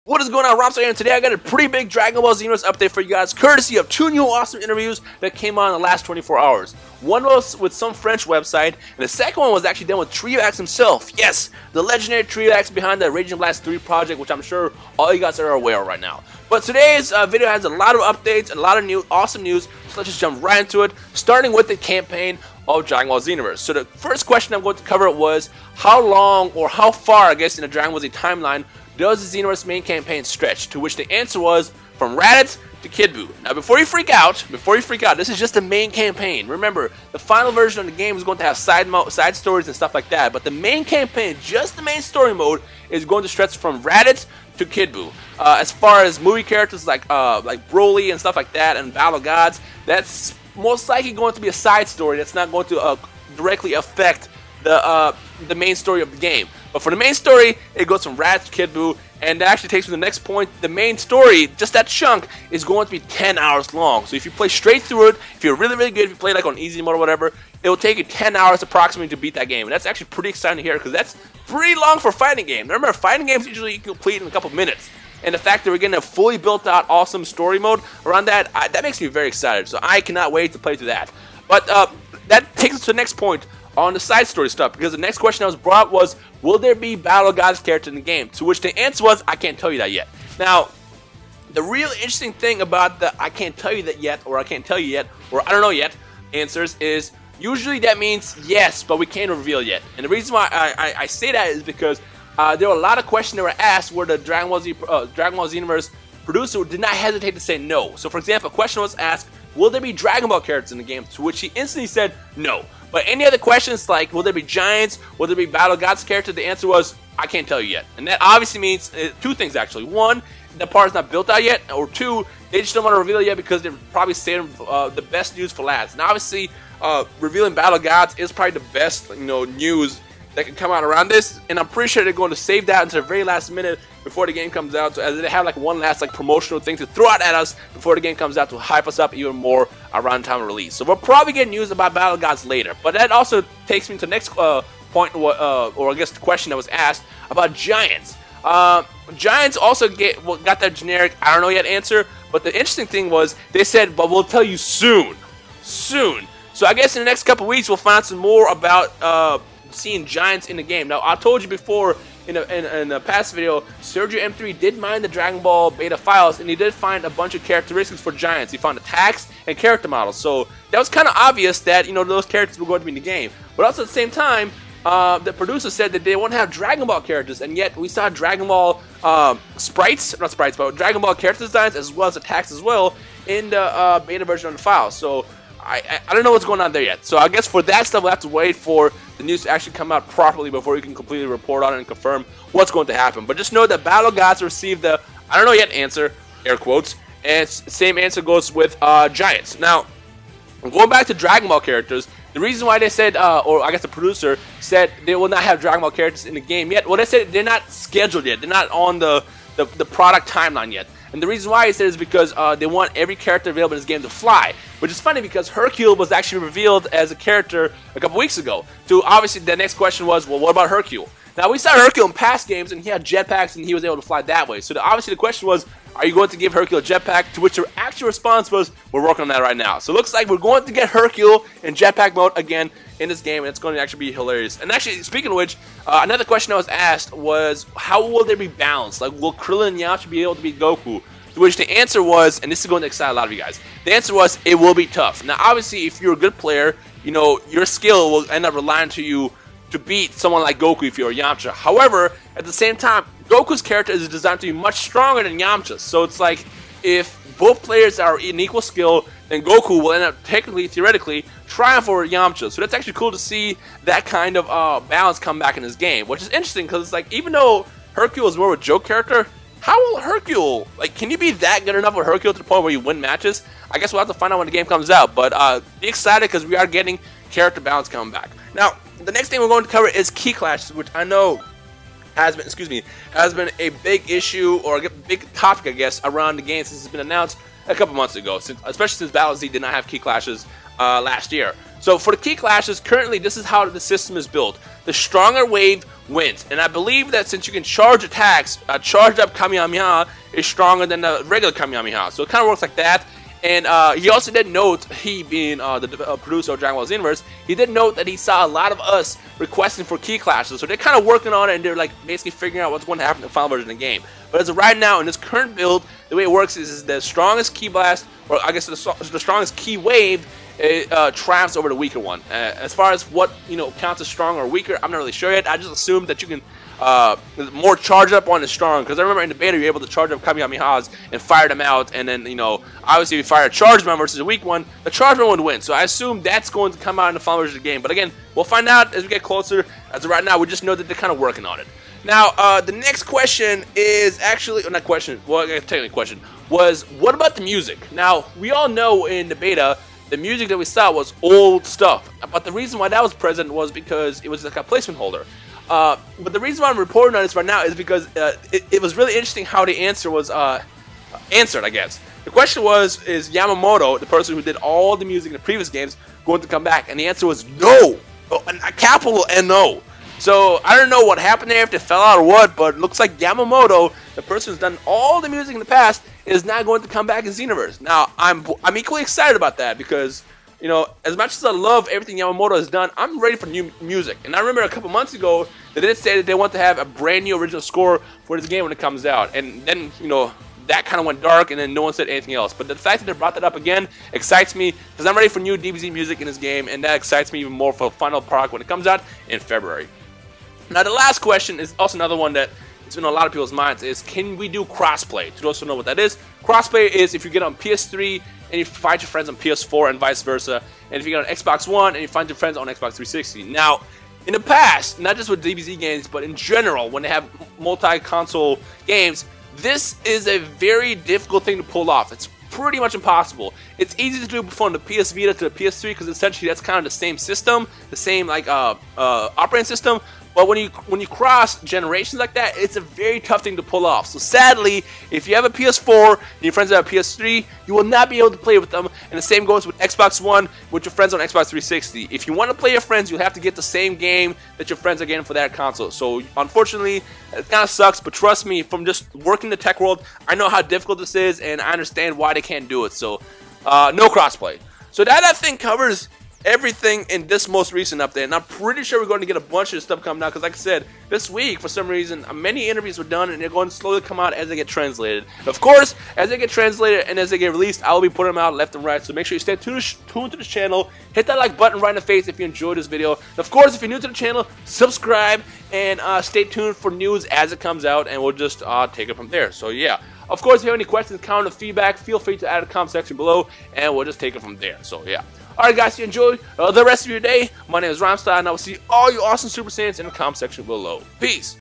What is going on, Rhymestyle here, and today I got a pretty big Dragon Ball Xenoverse update for you guys, courtesy of 2 new awesome interviews that came on in the last 24 hours. One was with some French website, and the second one was actually done with Trio X himself. Yes, the legendary Trio X behind the Raging Blast 3 project, which I'm sure all you guys are aware of right now. But today's video has a lot of updates and a lot of new awesome news, so let's just jump right into it, starting with the campaign of Dragon Ball Xenoverse. So the first question I'm going to cover was, how long, or how far, I guess, in the Dragon Ball Z timeline does the Xenoverse main campaign stretch? To which the answer was from Raditz to Kid Buu. Now before you freak out, this is just the main campaign. Remember, the final version of the game is going to have side stories and stuff like that, but the main campaign, just the main story mode, is going to stretch from Raditz to Kid Buu. As far as movie characters like Broly and stuff like that, and Battle Gods, that's most likely going to be a side story that's not going to directly affect the main story of the game. But for the main story, it goes from Raditz to Kid Buu, and that actually takes me to the next point. The main story, just that chunk, is going to be 10 hours long. So if you play straight through it, if you're really, really good, if you play like on easy mode or whatever, it will take you 10 hours approximately to beat that game. And that's actually pretty exciting to hear, because that's pretty long for a fighting game. Now remember, fighting games usually you can complete in a couple minutes. And the fact that we're getting a fully built out awesome story mode around that, that makes me very excited. So I cannot wait to play through that. But that takes us to the next point on the side story stuff, because the next question that was brought up was, will there be Battle Gods character in the game? To which the answer was, I can't tell you that yet. Now, the real interesting thing about the I can't tell you that yet, or I can't tell you yet, or I don't know yet answers is, usually that means yes, but we can't reveal yet. And the reason why I say that is because there were a lot of questions that were asked where the Dragon Ball Xenoverse producer did not hesitate to say no. So for example, a question was asked, will there be Dragon Ball characters in the game? To which he instantly said no. But any other questions like, will there be Giants, will there be Battle Gods character, the answer was, I can't tell you yet. And that obviously means two things actually. One, the part is not built out yet, or two, they just don't want to reveal it yet because they're probably saving the best news for last. And obviously, revealing Battle Gods is probably the best, news that can come out around this, and I'm pretty sure they're going to save that until the very last minute before the game comes out, so as they have like one last promotional thing to throw out at us before the game comes out to hype us up even more around time of release. So we'll probably get news about Battle Gods later, but that also takes me to the next point, or I guess the question that was asked about Giants. Giants also got that generic I don't know yet answer, but the interesting thing was they said, but we'll tell you soon. So I guess in the next couple weeks we'll find some more about seeing Giants in the game. Now I told you before in a past video, Sergio M3 did mine the Dragon Ball beta files, and he did find a bunch of characteristics for Giants. He found attacks and character models, so that was kind of obvious that those characters were going to be in the game. But also at the same time, the producer said that they won't have Dragon Ball characters, and yet we saw Dragon Ball Dragon Ball character designs as well as attacks as well in the beta version of the file. So I don't know what's going on there yet. So I guess for that stuff we'll have to wait for the news to actually come out properly before we can completely report on it and confirm what's going to happen. But just know that Battle Gods received the I don't know yet answer, air quotes, and same answer goes with Giants. Now, going back to Dragon Ball characters, the reason why they said, or I guess the producer said they will not have Dragon Ball characters in the game yet, well, they said they're not scheduled yet, they're not on the product timeline yet. And the reason why he said is because they want every character available in this game to fly, which is funny because Hercule was actually revealed as a character a couple weeks ago. So obviously the next question was, well, what about Hercule? Now we saw Hercule in past games and he had jetpacks and he was able to fly that way. So obviously the question was, are you going to give Hercule a jetpack? To which the actual response was, we're working on that right now. So it looks like we're going to get Hercule in jetpack mode again in this game, and it's going to actually be hilarious. And actually, speaking of which, another question I was asked was, how will there be balance? Like, will Krillin and Yamcha be able to beat Goku? To which the answer was, and this is going to excite a lot of you guys, the answer was, it will be tough. Now, obviously, if you're a good player, your skill will end up relying on you to beat someone like Goku if you're Yamcha. However, at the same time, Goku's character is designed to be much stronger than Yamcha's. So it's like, if both players are in equal skill, then Goku will end up technically, theoretically, triumph over Yamcha. So that's actually cool to see that kind of balance come back in this game, which is interesting because it's like, even though Hercule is more of a joke character, how will Hercule, can you be that good enough with Hercule to the point where you win matches? I guess we'll have to find out when the game comes out, but be excited because we are getting character balance coming back. Now, the next thing we're going to cover is key clashes, which I know has been a big issue, or a big topic, I guess, around the game since it's been announced a couple months ago, especially since Battle Z did not have key clashes last year. So for the key clashes, currently this is how the system is built. The stronger wave wins, and I believe that since you can charge attacks, a charged up Kamehameha is stronger than the regular Kamehameha. So it kind of works like that. And he also did note, he being the producer of Dragon Ball Xenoverse, he did note that he saw a lot of us requesting for key clashes. So they're kind of working on it, and they're like basically figuring out what's going to happen in the final version of the game. But as of right now, in this current build, the way it works is the strongest key blast, or I guess the strongest key wave, triumphs over the weaker one. As far as what counts as strong or weaker, I'm not really sure yet. I just assumed that you can more charge up one is strong, because I remember in the beta you're able to charge up Kamehamehas and fire them out, and then obviously if you fire a charged one versus a weak one, the charged one would win. So I assume that's going to come out in the final version of the game. But again, we'll find out as we get closer. As of right now, we just know that they're kind of working on it. Now, the next question is actually, not question, well, technically question, was what about the music? Now, we all know in the beta, the music that we saw was old stuff. But the reason why that was present was because it was like a placement holder. But the reason why I'm reporting on this right now is because it was really interesting how the answer was answered, I guess. The question was, is Yamamoto, the person who did all the music in the previous games, going to come back? And the answer was no. A capital N-O. So, I don't know what happened there, if they fell out or what, but it looks like Yamamoto, the person who's done all the music in the past, is not going to come back in Xenoverse. Now, I'm equally excited about that because, as much as I love everything Yamamoto has done, I'm ready for new music. And I remember a couple months ago, they did say that they want to have a brand new original score for this game when it comes out. And then, that kind of went dark, and then no one said anything else. But the fact that they brought that up again excites me, because I'm ready for new DBZ music in this game, and that excites me even more for the final product when it comes out in February. Now, the last question is also another one that it's been on a lot of people's minds, is can we do crossplay? To those who know what that is, crossplay is if you get on PS3 and you find your friends on PS4 and vice versa, and if you get on Xbox One and you find your friends on Xbox 360. Now, in the past, not just with DBZ games, but in general, when they have multi-console games, this is a very difficult thing to pull off. It's pretty much impossible. It's easy to do from the PS Vita to the PS3 because essentially that's kind of the same system, the same operating system. But when you cross generations like that, it's a very tough thing to pull off. So sadly, if you have a PS4 and your friends have a PS3, you will not be able to play with them. And the same goes with Xbox One with your friends on Xbox 360. If you want to play your friends, you'll have to get the same game that your friends are getting for that console. So unfortunately, it kind of sucks. But trust me, from just working the tech world, I know how difficult this is, and I understand why they can't do it. So no crossplay. So that, I think, covers everything in this most recent update, and I'm pretty sure we're going to get a bunch of stuff coming out, because like I said, this week for some reason many interviews were done, and they're going to slowly come out as they get translated. And of course, as they get translated and as they get released, I'll be putting them out left and right, so make sure you stay tuned to this channel, hit that like button right in the face if you enjoyed this video, and of course if you're new to the channel, subscribe and stay tuned for news as it comes out, and we'll just take it from there. So yeah, of course if you have any questions, comment, or feedback, feel free to add in the comment section below, and we'll just take it from there. So yeah. Alright guys, you enjoy the rest of your day. My name is Rhymestyle, and I will see all you awesome Super Saiyans in the comment section below. Peace!